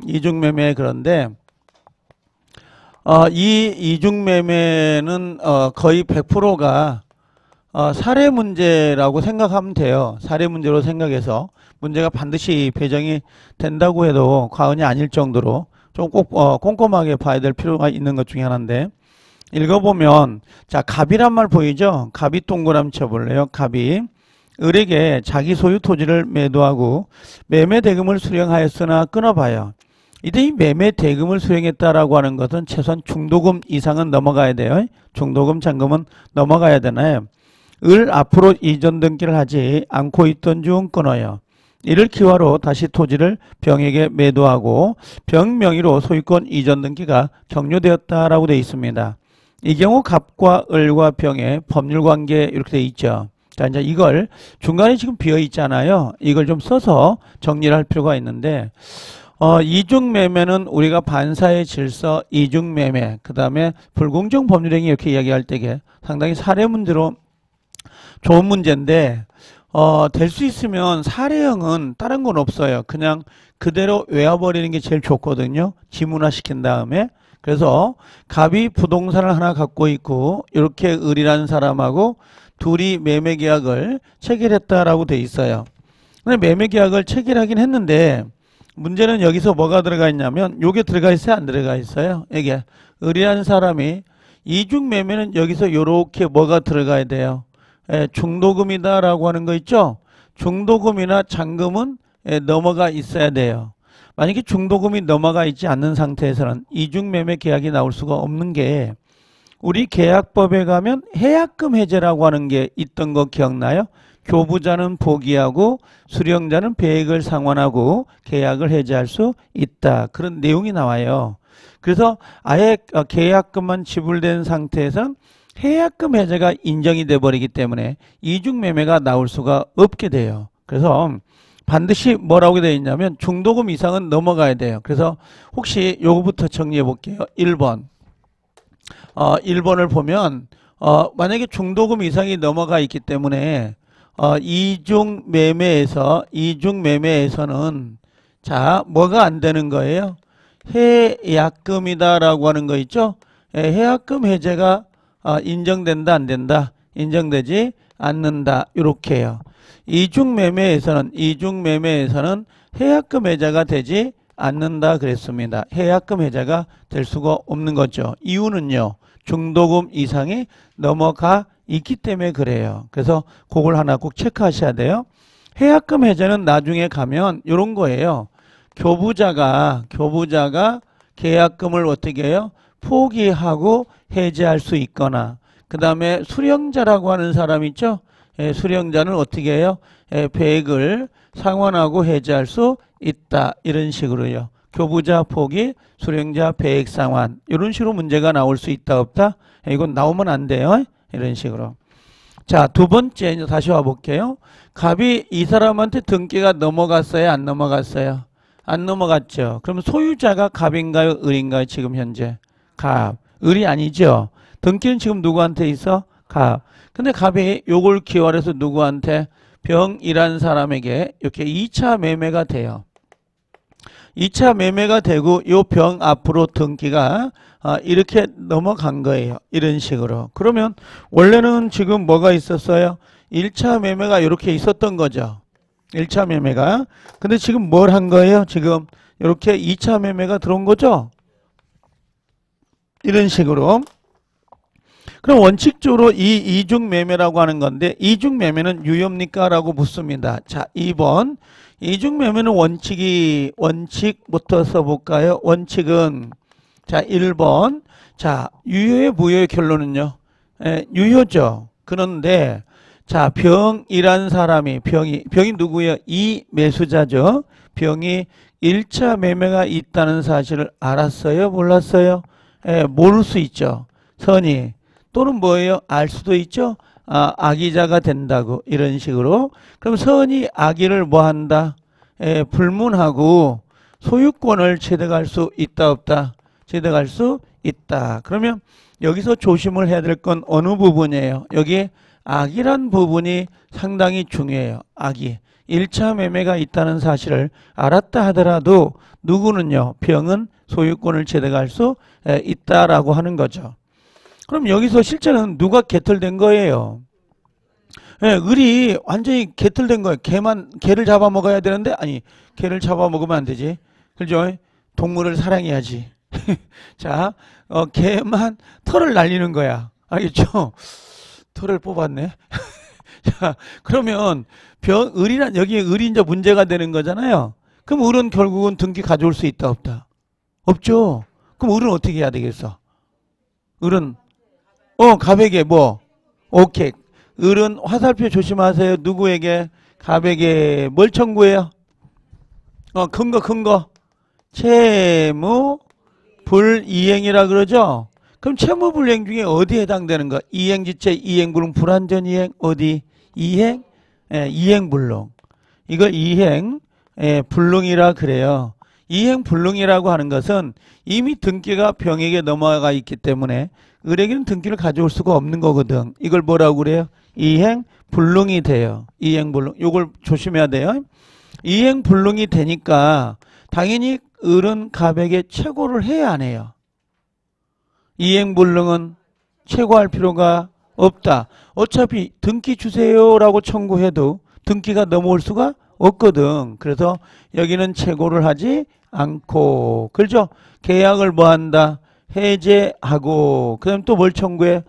이중매매. 그런데 이 이중매매는 거의 100%가 사례 문제라고 생각하면 돼요. 사례 문제로 생각해서 문제가 반드시 배정이 된다고 해도 과언이 아닐 정도로 좀 꼭 꼼꼼하게 봐야 될 필요가 있는 것 중에 하나인데, 읽어보면 자, 갑이란 말 보이죠? 갑이 동그라미 쳐볼래요? 갑이 을에게 자기 소유 토지를 매도하고 매매 대금을 수령하였으나 끊어봐요. 이때 이 매매 대금을 수령했다라고 하는 것은 최소한 중도금 이상은 넘어가야 돼요. 중도금 잔금은 넘어가야 되나요? 을 앞으로 이전 등기를 하지 않고 있던 중 끊어요. 이를 기화로 다시 토지를 병에게 매도하고 병 명의로 소유권 이전 등기가 종료되었다라고 되어 있습니다. 이 경우 갑과 을과 병의 법률관계 이렇게 되어 있죠. 자, 이제 이걸 중간에 지금 비어 있잖아요. 이걸 좀 써서 정리를 할 필요가 있는데, 이중매매는 우리가 반사의 질서, 이중매매, 그 다음에 불공정 법률행위 이렇게 이야기할 때에 상당히 사례 문제로 좋은 문제인데, 될 수 있으면 사례형은 다른 건 없어요. 그냥 그대로 외워버리는 게 제일 좋거든요. 지문화 시킨 다음에. 그래서 갑이 부동산을 하나 갖고 있고 이렇게 을이라는 사람하고 둘이 매매계약을 체결했다라고 돼 있어요. 근데 매매계약을 체결하긴 했는데 문제는 여기서 뭐가 들어가 있냐면 요게 들어가 있어요? 안 들어가 있어요? 이게 을이라는 사람이 이중매매는 여기서 요렇게 뭐가 들어가야 돼요? 중도금이다 라고 하는 거 있죠? 중도금이나 잔금은 넘어가 있어야 돼요. 만약에 중도금이 넘어가 있지 않는 상태에서는 이중매매 계약이 나올 수가 없는 게, 우리 계약법에 가면 해약금 해제라고 하는 게 있던 거 기억나요? 교부자는 포기하고 수령자는 배액을 상환하고 계약을 해제할 수 있다. 그런 내용이 나와요. 그래서 아예 계약금만 지불된 상태에서는 해약금 해제가 인정이 돼 버리기 때문에 이중매매가 나올 수가 없게 돼요. 그래서 반드시 뭐라고 되어 있냐면 중도금 이상은 넘어가야 돼요. 그래서 혹시 요거부터 정리해 볼게요. 1번. 1번을 보면 만약에 중도금 이상이 넘어가 있기 때문에 이중매매에서는 자, 뭐가 안 되는 거예요? 해약금이다라고 하는 거 있죠? 해약금 해제가 인정된다, 안 된다? 인정되지 않는다. 이렇게 해요. 이중매매에서는 해약금 해제가 되지 않는다 그랬습니다. 해약금 해제가 될 수가 없는 거죠. 이유는요, 중도금 이상이 넘어가 있기 때문에 그래요. 그래서 그걸 하나 꼭 체크하셔야 돼요. 해약금 해제는 나중에 가면 이런 거예요. 교부자가 계약금을 어떻게 해요? 포기하고 해제할 수 있거나, 그 다음에 수령자라고 하는 사람 있죠? 수령자는 어떻게 해요? 배액을 상환하고 해제할 수 있다. 이런 식으로요. 교부자 포기, 수령자 배액 상환. 이런 식으로 문제가 나올 수 있다, 없다? 이건 나오면 안 돼요. 이런 식으로. 자, 두 번째 이제 다시 와볼게요. 갑이 이 사람한테 등기가 넘어갔어요? 안 넘어갔어요? 안 넘어갔죠. 그럼 소유자가 갑인가요? 을인가요? 지금 현재? 갑. 을이 아니죠. 등기는 지금 누구한테 있어? 갑. 근데 갑이 요걸 기원해서 누구한테? 병이라는 사람에게 이렇게 2차 매매가 돼요. 2차 매매가 되고 요 병 앞으로 등기가 이렇게 넘어간 거예요. 이런 식으로. 그러면 원래는 지금 뭐가 있었어요? 1차 매매가 이렇게 있었던 거죠. 1차 매매가. 근데 지금 뭘 한 거예요? 지금 이렇게 2차 매매가 들어온 거죠? 이런 식으로. 그럼 원칙적으로 이 이중매매라고 하는 건데, 이중매매는 유효입니까? 라고 묻습니다. 자, 2번. 이중매매는 원칙부터 써볼까요? 원칙은, 자, 1번. 자, 유효의 무효의 결론은요? 유효죠. 그런데, 자, 병이란 사람이, 병이 누구예요? 이 매수자죠. 병이 1차 매매가 있다는 사실을 알았어요? 몰랐어요? 모를 수 있죠. 선이. 또는 뭐예요? 알 수도 있죠. 악의자가 된다고, 이런 식으로. 그럼 선이 악의를 뭐 한다? 불문하고 소유권을 취득할 수 있다, 없다? 취득할 수 있다. 그러면 여기서 조심을 해야 될 건 어느 부분이에요? 여기 악이란 부분이 상당히 중요해요. 악이. 1차 매매가 있다는 사실을 알았다 하더라도 누구는요, 병은 소유권을 취득할 수 있다라고 하는 거죠. 그럼 여기서 실제는 누가 개털된 거예요? 예, 을이 완전히 개털된 거예요. 개를 잡아먹어야 되는데, 아니, 개를 잡아먹으면 안 되지. 그죠? 동물을 사랑해야지. 자, 개만 털을 날리는 거야. 알겠죠? 털을 뽑았네. 자, 그러면 여기에 을이 이제 문제가 되는 거잖아요. 그럼 을은 결국은 등기 가져올 수 있다, 없다? 없죠. 그럼 을은 어떻게 해야 되겠어? 을은, 갑에게 뭐? 오케이. 을은 화살표 조심하세요. 누구에게? 갑에게 뭘 청구해요? 근거. 채무 불이행이라 그러죠? 그럼 채무 불이행 중에 어디에 해당되는 거? 이행지체, 이행불능, 불완전 이행, 어디? 이행? 이행불능. 이걸 이행, 불능이라 그래요. 이행불능이라고 하는 것은 이미 등기가 병에게 넘어가 있기 때문에 을에게는 등기를 가져올 수가 없는 거거든. 이걸 뭐라고 그래요? 이행불능이 돼요. 이행불능. 요걸 조심해야 돼요. 이행불능이 되니까 당연히 을은 갑에게 최고를 해야 안 해요. 이행불능은 최고할 필요가 없다. 어차피 등기 주세요라고 청구해도 등기가 넘어올 수가 없거든. 그래서 여기는 최고를 하지 않고, 그렇죠? 계약을 뭐 한다? 해제하고, 그 다음 또 뭘 청구해?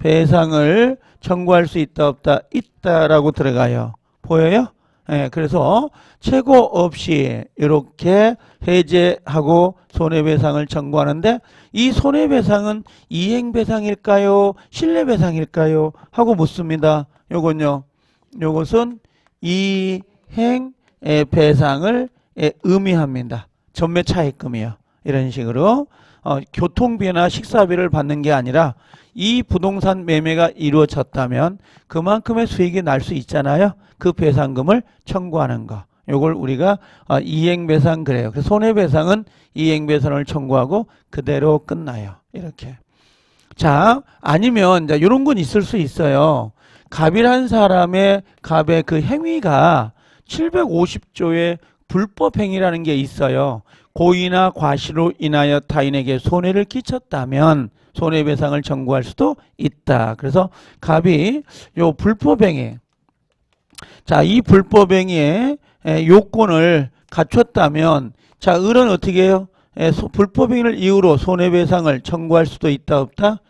손해배상을 청구할 수 있다, 없다? 있다라고 들어가요. 보여요? 예, 그래서 최고 없이 이렇게 해제하고 손해배상을 청구하는데, 이 손해배상은 이행배상일까요? 실내배상일까요? 하고 묻습니다. 요건요. 요것은 이행배상을 의미합니다. 전매 차익금이요. 이런 식으로 교통비나 식사비를 받는 게 아니라 이 부동산 매매가 이루어졌다면 그만큼의 수익이 날 수 있잖아요. 그 배상금을 청구하는 거. 요걸 우리가 이행배상 그래요. 그래서 손해배상은 이행배상을 청구하고 그대로 끝나요. 이렇게. 자, 아니면 이제 이런 건 있을 수 있어요. 갑이란 사람의 갑의 그 행위가 750조의 불법행위라는 게 있어요. 고의나 과실로 인하여 타인에게 손해를 끼쳤다면 손해배상을 청구할 수도 있다. 그래서 갑이 요 불법행위, 자, 이 불법행위의 요건을 갖췄다면, 자, 을은 어떻게 해요? 불법행위를 이유로 손해배상을 청구할 수도 있다, 없다?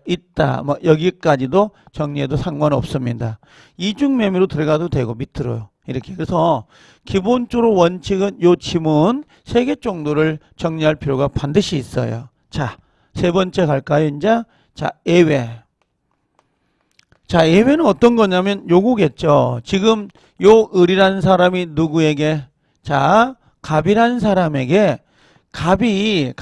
있다. 뭐 여기까지도 정리해도 상관없습니다. 이중매매로 들어가도 되고 밑으로요. 이렇게. 그래서 기본적으로 원칙은 요 지문 3개 정도를 정리할 필요가 반드시 있어요. 자, 세 번째 갈까요, 이제? 자, 예외. 자, 예외는 어떤 거냐면 요거겠죠. 지금 요 을이라는 사람이 누구에게? 자, 갑이라는 사람에게 갑이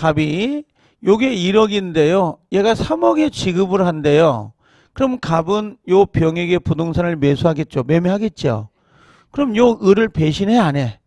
요게 1억인데요. 얘가 3억에 지급을 한대요. 그럼 갑은 요 병에게 부동산을 매수하겠죠. 매매하겠죠. 그럼 요 을을 배신해, 안 해?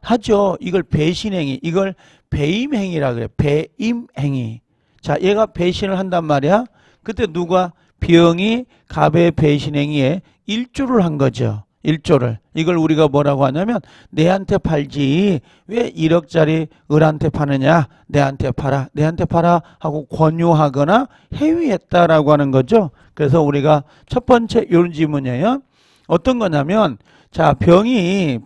하죠. 이걸 배신행위, 이걸 배임행위라 그래요. 배임행위. 자, 얘가 배신을 한단 말이야. 그때 누가? 병이 갑의 배신행위에 일조를 한 거죠. 일조를. 이걸 우리가 뭐라고 하냐면 내한테 팔지 왜 1억짜리 을한테 파느냐, 내한테 팔아 하고 권유하거나 해위했다라고 하는 거죠. 그래서 우리가 첫 번째 이런 질문이에요. 어떤 거냐면, 자, 병이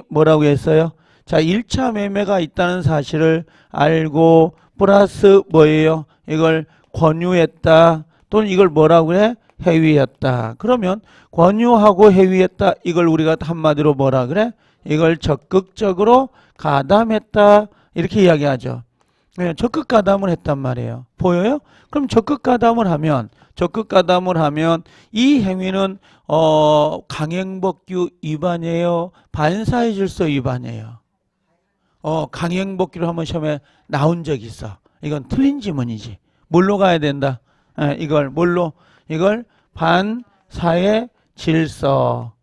뭐라고 했어요? 자, 1차 매매가 있다는 사실을 알고 플러스 뭐예요? 이걸 권유했다, 또는 이걸 뭐라고 해? 해위했다. 그러면 권유하고 해위했다, 이걸 우리가 한마디로 뭐라 그래? 이걸 적극적으로 가담했다, 이렇게 이야기하죠. 네, 적극 가담을 했단 말이에요. 보여요? 그럼 적극 가담을 하면 이 행위는 강행법규 위반이에요, 반사의 질서 위반이에요? 강행법규로 한번 시험에 나온 적이 있어. 이건 틀린 지문이지. 뭘로 가야 된다? 이걸 뭘로? 이걸 반사의 질서.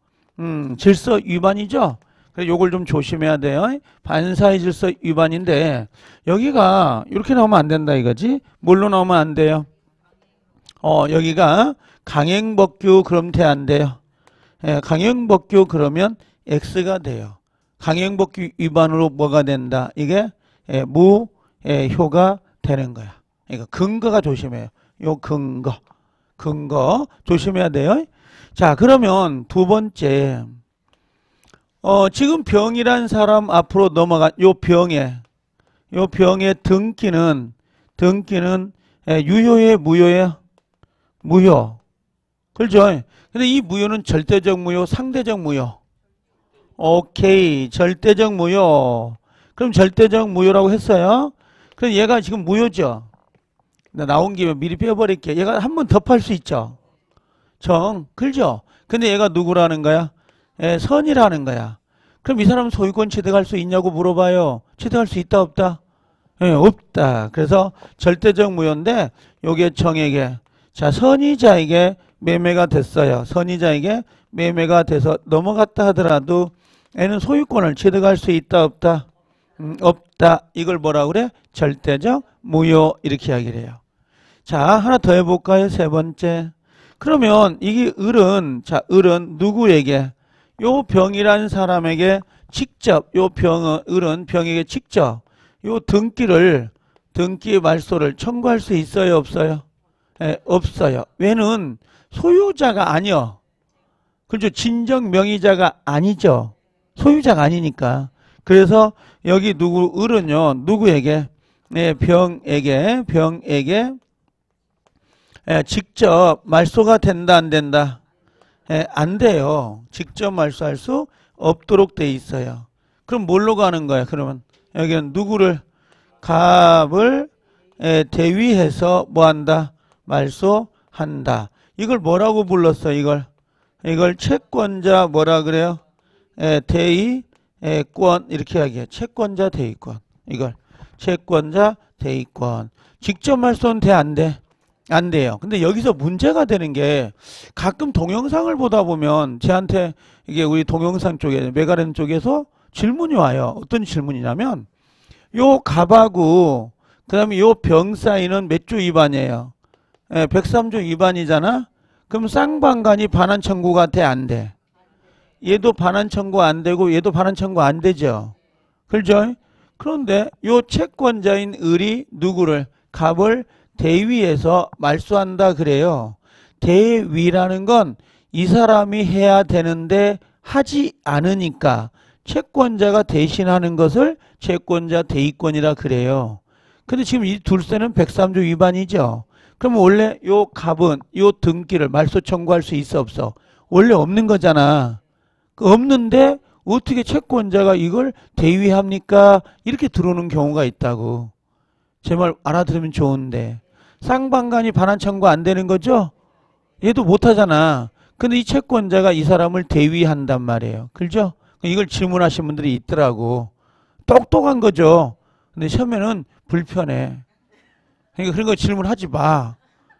질서 위반이죠? 그래서 요걸 좀 조심해야 돼요. 반사의 질서 위반인데, 여기가 이렇게 나오면 안 된다 이거지? 뭘로 나오면 안 돼요? 여기가 강행법규 그럼 돼 안 돼요? 예, 강행법규 그러면 X가 돼요. 강행법규 위반으로 뭐가 된다? 이게 무효가 되는 거야. 그러니까 근거가 조심해요. 요 근거 조심해야 돼요. 자, 그러면 두 번째, 지금 병이란 사람 앞으로 넘어간 요 병의 등기는 유효에 무효에 무효. 그렇죠? 근데 이 무효는 절대적 무효, 상대적 무효. 오케이. 절대적 무효. 그럼 절대적 무효라고 했어요. 그럼 얘가 지금 무효죠. 나온 김에 미리 빼버릴게. 얘가 한 번 더 팔 수 있죠. 그렇죠? 근데 얘가 누구라는 거야? 선이라는 거야. 그럼 이 사람은 소유권 취득할 수 있냐고 물어봐요. 취득할 수 있다 없다? 없다. 그래서 절대적 무효인데 요게 정에게, 자, 선의자에게 매매가 됐어요. 선의자에게 매매가 돼서 넘어갔다 하더라도 얘는 소유권을 취득할 수 있다 없다? 없다. 이걸 뭐라 그래? 절대적 무효. 이렇게 이야기를 해요. 자, 하나 더 해볼까요? 세 번째. 그러면 이게 을은 누구에게? 요 병이라는 사람에게 직접, 을은 병에게 직접 요 등기 말소를 청구할 수 있어요 없어요? 없어요. 왜는 소유자가 아니요. 그렇죠? 진정 명의자가 아니죠. 소유자가 아니니까. 그래서 여기 을은요, 누구에게? 병에게 직접 말소가 된다 안 된다? 안 돼요. 직접 말소할 수 없도록 돼 있어요. 그럼 뭘로 가는 거야? 그러면 여기는 누구를? 갑을 대위해서 뭐한다? 말소한다. 이걸 뭐라고 불렀어? 이걸 채권자 뭐라 그래요? 대위권 이렇게 이야기해요. 채권자 대위권. 이걸 채권자 대위권. 직접 말소는 돼 안 돼? 안 돼요. 근데 여기서 문제가 되는 게 가끔 동영상을 보다 보면 저한테 이게 우리 동영상 쪽에 메가렌 쪽에서 질문이 와요. 어떤 질문이냐면 요 갑하고 그다음에 요 병 사이는 몇 조 위반이에요? 103조 위반이잖아. 그럼 쌍방간이 반환 청구가 돼 안 돼? 얘도 반환 청구 안 되고 얘도 반환 청구 안 되죠. 그렇죠? 그런데 요 채권자인 을이 누구를? 갑을 대위에서 말소한다 그래요. 대위라는 건 이 사람이 해야 되는데 하지 않으니까 채권자가 대신하는 것을 채권자 대위권이라 그래요. 근데 지금 이 둘째는 103조 위반이죠. 그럼 원래 요 갑은 요 등기를 말소 청구할 수 있어 없어? 원래 없는 거잖아. 없는데 어떻게 채권자가 이걸 대위합니까? 이렇게 들어오는 경우가 있다고. 제 말 알아들으면 좋은데. 쌍방간이 반환 청구 안 되는 거죠? 얘도 못하잖아. 근데 이 채권자가 이 사람을 대위한단 말이에요. 그렇죠? 이걸 질문하신 분들이 있더라고. 똑똑한 거죠. 근데 처음에는 불편해. 그러니까 그런 거 질문하지 마.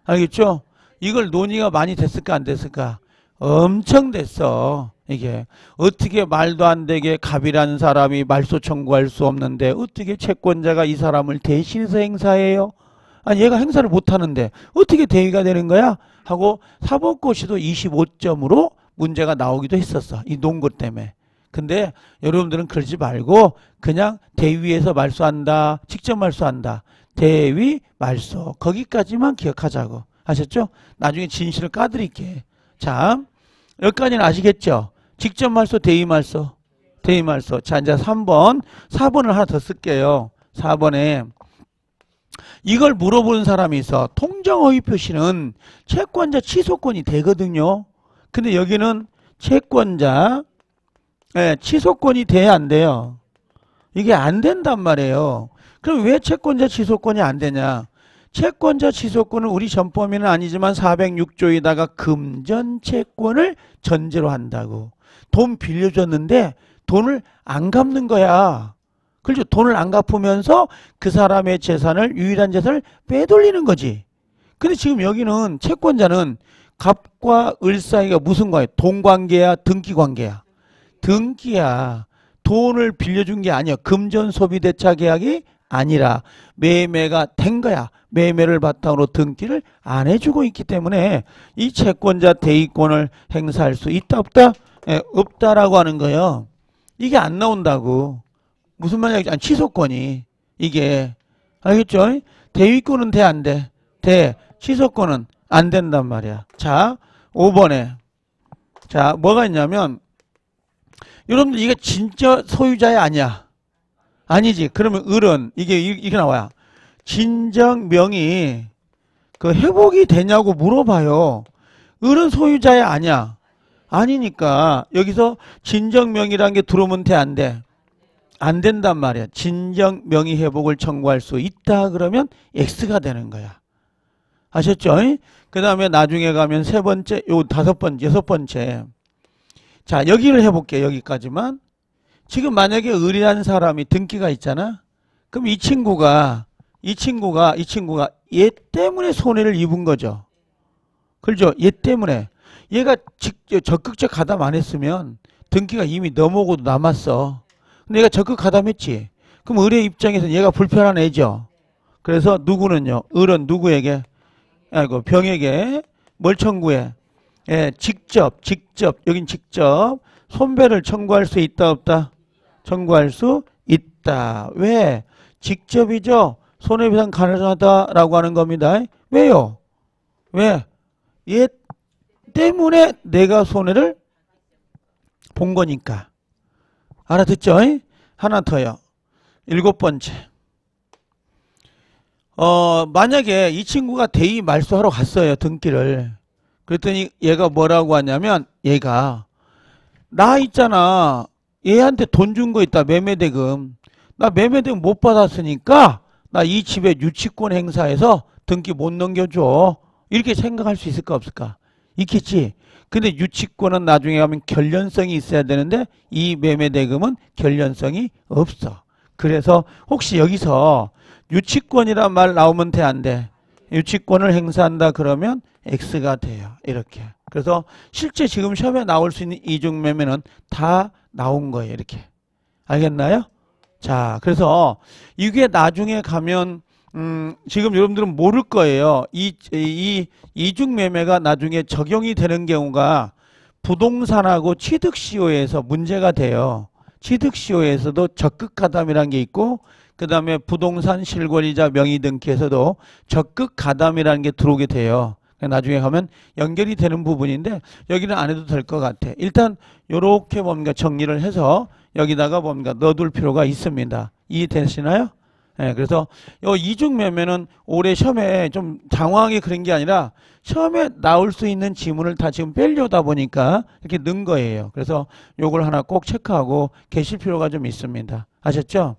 알겠죠? 이걸 논의가 많이 됐을까 안 됐을까? 엄청 됐어. 이게 어떻게 말도 안 되게 갑이라는 사람이 말소 청구할 수 없는데 어떻게 채권자가 이 사람을 대신해서 행사해요? 아니 얘가 행사를 못하는데 어떻게 대위가 되는 거야? 하고 사법고시도 25점으로 문제가 나오기도 했었어. 이 논거 때문에. 근데 여러분들은 그러지 말고 그냥 대위에서 말소한다. 직접 말소한다. 대위 말소. 거기까지만 기억하자고. 아셨죠? 나중에 진실을 까드릴게. 자, 여기까지는 아시겠죠? 직접 말소, 대위 말소. 대위 말소. 자, 이제 3번. 4번을 하나 더 쓸게요. 4번에 이걸 물어보는 사람이 있어. 통정허위 표시는 채권자 취소권이 되거든요. 근데 여기는 채권자 취소권이 돼야 안 돼요. 이게 안 된단 말이에요. 그럼 왜 채권자 취소권이 안 되냐? 채권자 취소권은 우리 전범위는 아니지만 406조에다가 금전채권을 전제로 한다고. 돈 빌려줬는데 돈을 안 갚는 거야. 그렇죠? 돈을 안 갚으면서 그 사람의 재산을, 유일한 재산을 빼돌리는 거지. 근데 지금 여기는 채권자는 갑과 을 사이가 무슨 관계? 돈관계야? 등기관계야? 등기야. 돈을 빌려준 게 아니야. 금전소비대차 계약이 아니라 매매가 된 거야. 매매를 바탕으로 등기를 안 해주고 있기 때문에 이 채권자 대위권을 행사할 수 있다 없다? 예, 없다라고 하는 거예요. 이게 안 나온다고. 무슨 말이야? 아니, 취소권이 이게 알겠죠? 대위권은 돼 안 돼? 돼. 취소권은 안 된단 말이야. 자, 5번에 자 뭐가 있냐면 여러분들 이게 진짜 소유자야 아니야? 아니지. 그러면 을은 이게 나와요. 진정 명의 그 회복이 되냐고 물어봐요. 을은 소유자야 아니야? 아니니까 여기서 진정 명의라는 게 들어오면 돼 안 돼? 안 된단 말이야. 진정 명의 회복을 청구할 수 있다 그러면 X가 되는 거야. 아셨죠? 그 다음에 나중에 가면 세 번째, 요 다섯 번째, 여섯 번째. 자, 여기를 해볼게요. 여기까지만. 지금 만약에 을이라는 사람이 등기가 있잖아? 그럼 이 친구가 얘 때문에 손해를 입은 거죠. 그렇죠? 얘 때문에. 얘가 적극적 가담 안 했으면 등기가 이미 넘어오고도 남았어. 근데 얘가 적극 가담했지. 그럼 을의 입장에서는 얘가 불편한 애죠. 그래서 누구는요? 을은 누구에게? 병에게 뭘 청구해? 예, 직접, 여긴 직접 손배를 청구할 수 있다, 없다? 청구할 수 있다. 왜? 직접이죠. 손해배상 가능하다라고 하는 겁니다. 왜요? 왜? 얘 때문에 내가 손해를 본 거니까. 알아듣죠? 하나 더요. 7번째. 만약에 이 친구가 대의 말소하러 갔어요. 등기를. 그랬더니 얘가 뭐라고 하냐면 얘가 나 있잖아. 얘한테 돈 준 거 있다. 매매대금. 나 매매대금 못 받았으니까 나 이 집에 유치권 행사해서 등기 못 넘겨줘. 이렇게 생각할 수 있을까 없을까? 있겠지. 근데 유치권은 나중에 가면 결련성이 있어야 되는데 이 매매대금은 결련성이 없어. 그래서 혹시 여기서 유치권이란 말 나오면 돼 안 돼? 유치권을 행사한다 그러면 X가 돼요. 이렇게. 그래서 실제 지금 시험에 나올 수 있는 이중매매는 다 나온 거예요. 이렇게. 알겠나요? 자, 그래서 이게 나중에 가면 지금 여러분들은 모를 거예요. 이 이중매매가 나중에 적용이 되는 경우가 부동산하고 취득시효에서 문제가 돼요. 취득시효에서도 적극가담이라는 게 있고 그 다음에 부동산 실권이자 명의등기에서도 적극가담이라는 게 들어오게 돼요. 나중에 가면 연결이 되는 부분인데 여기는 안 해도 될 것 같아. 일단 요렇게 뭔가 정리를 해서 여기다가 뭔가 넣어둘 필요가 있습니다. 이해되시나요? 네, 그래서 요 이중매매는 올해 시험에 좀 장황하게 그런 게 아니라 시험에 나올 수 있는 지문을 다 지금 빼려다 보니까 이렇게 넣은 거예요. 그래서 요걸 하나 꼭 체크하고 계실 필요가 좀 있습니다. 아셨죠?